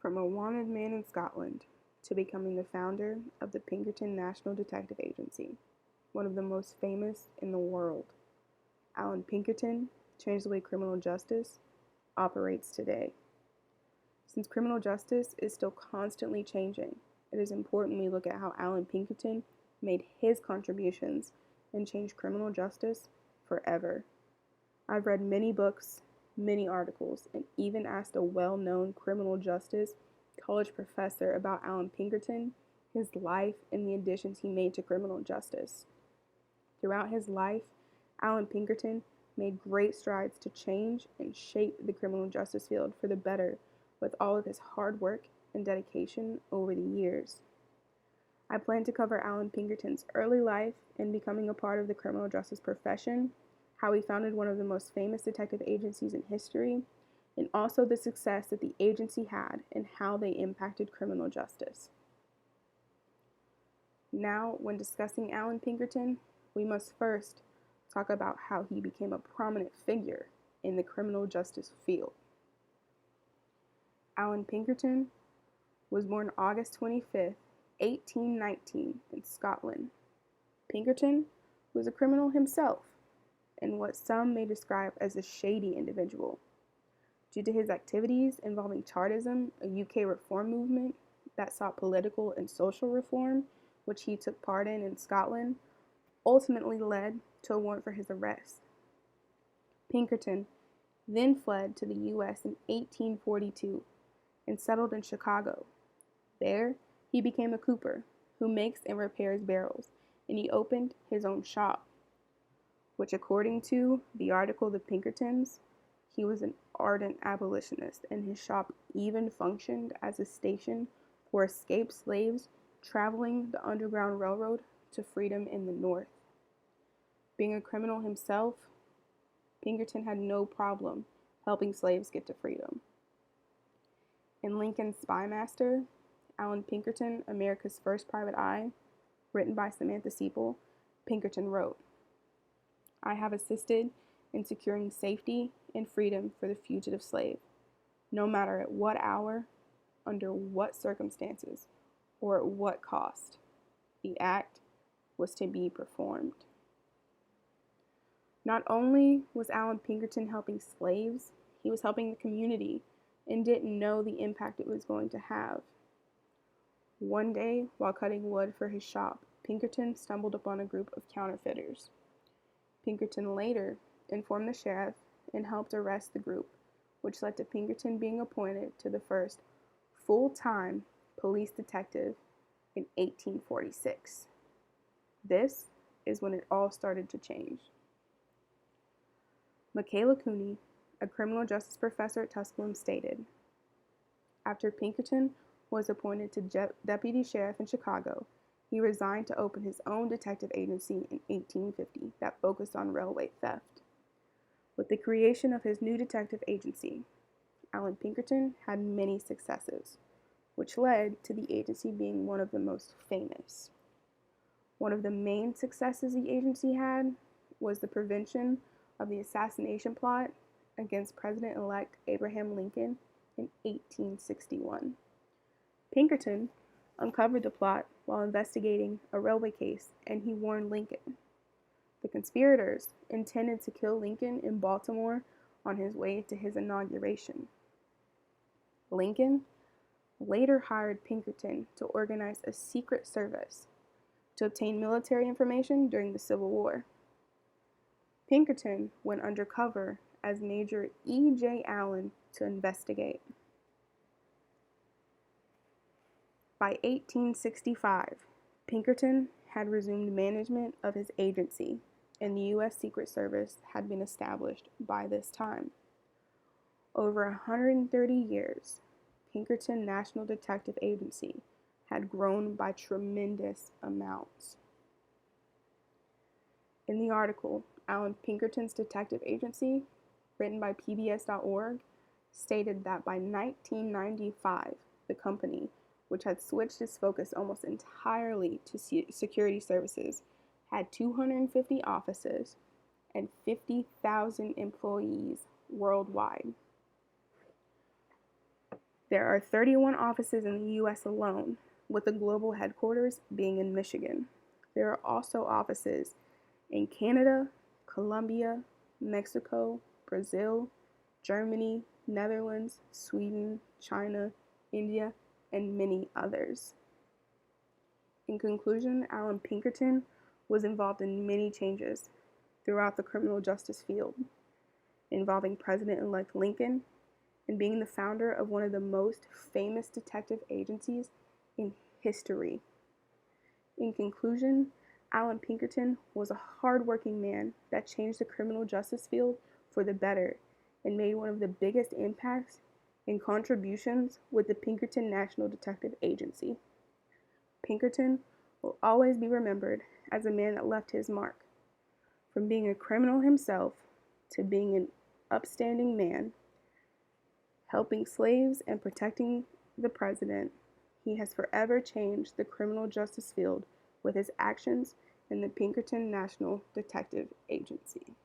From a wanted man in Scotland to becoming the founder of the Pinkerton National Detective Agency, one of the most famous in the world, Allan Pinkerton changed the way criminal justice operates today. Since criminal justice is still constantly changing, it is important we look at how Allan Pinkerton made his contributions and changed criminal justice forever. I've read many books, many articles, and even asked a well-known criminal justice college professor about Allan Pinkerton, his life, and the additions he made to criminal justice. Throughout his life, Allan Pinkerton made great strides to change and shape the criminal justice field for the better with all of his hard work and dedication over the years. I plan to cover Allan Pinkerton's early life and becoming a part of the criminal justice profession, how he founded one of the most famous detective agencies in history, and also the success that the agency had and how they impacted criminal justice. Now, when discussing Allan Pinkerton, we must first talk about how he became a prominent figure in the criminal justice field. Allan Pinkerton was born August 25th, 1819, in Scotland. Pinkerton was a criminal himself, and what some may describe as a shady individual. Due to his activities involving Chartism, a UK reform movement that sought political and social reform, which he took part in Scotland, ultimately led to a warrant for his arrest. Pinkerton then fled to the US in 1842 and settled in Chicago. There, he became a cooper who makes and repairs barrels, and he opened his own shop, which, according to the article The Pinkertons, he was an ardent abolitionist, and his shop even functioned as a station for escaped slaves traveling the Underground Railroad to freedom in the North. Being a criminal himself, Pinkerton had no problem helping slaves get to freedom. In Lincoln's Spy Master, Allan Pinkerton, America's First Private Eye, written by Samantha Sepel, Pinkerton wrote, "I have assisted in securing safety and freedom for the fugitive slave, no matter at what hour, under what circumstances, or at what cost. The act was to be performed." Not only was Allan Pinkerton helping slaves, he was helping the community and didn't know the impact it was going to have. One day, while cutting wood for his shop, Pinkerton stumbled upon a group of counterfeiters. Pinkerton later informed the sheriff and helped arrest the group, which led to Pinkerton being appointed to the first full-time police detective in 1846. This is when it all started to change. Michaela Cooney, a criminal justice professor at Tusculum, stated, "After Pinkerton was appointed to deputy sheriff in Chicago, he resigned to open his own detective agency in 1850 that focused on railway theft. With the creation of his new detective agency, Allan Pinkerton had many successes, which led to the agency being one of the most famous. One of the main successes the agency had was the prevention of the assassination plot against President-elect Abraham Lincoln in 1861. Pinkerton uncovered the plot while investigating a railway case, and he warned Lincoln. The conspirators intended to kill Lincoln in Baltimore on his way to his inauguration. Lincoln later hired Pinkerton to organize a secret service to obtain military information during the Civil War. Pinkerton went undercover as Major E.J. Allen to investigate. By 1865, Pinkerton had resumed management of his agency, and the U.S. Secret Service had been established by this time. Over 130 years, Pinkerton National Detective Agency had grown by tremendous amounts. In the article, Allan Pinkerton's Detective Agency, written by PBS.org, stated that by 1995, the company, which had switched its focus almost entirely to security services, had 250 offices and 50,000 employees worldwide. There are 31 offices in the U.S. alone, with the global headquarters being in Michigan. There are also offices in Canada, Colombia, Mexico, Brazil, Germany, Netherlands, Sweden, China, India, and many others. In conclusion, Allan Pinkerton was involved in many changes throughout the criminal justice field, involving President-elect Lincoln and being the founder of one of the most famous detective agencies in history. In conclusion, Allan Pinkerton was a hardworking man that changed the criminal justice field for the better and made one of the biggest impacts and contributions with the Pinkerton National Detective Agency. Pinkerton will always be remembered as a man that left his mark. From being a criminal himself to being an upstanding man, helping slaves and protecting the president, he has forever changed the criminal justice field with his actions in the Pinkerton National Detective Agency.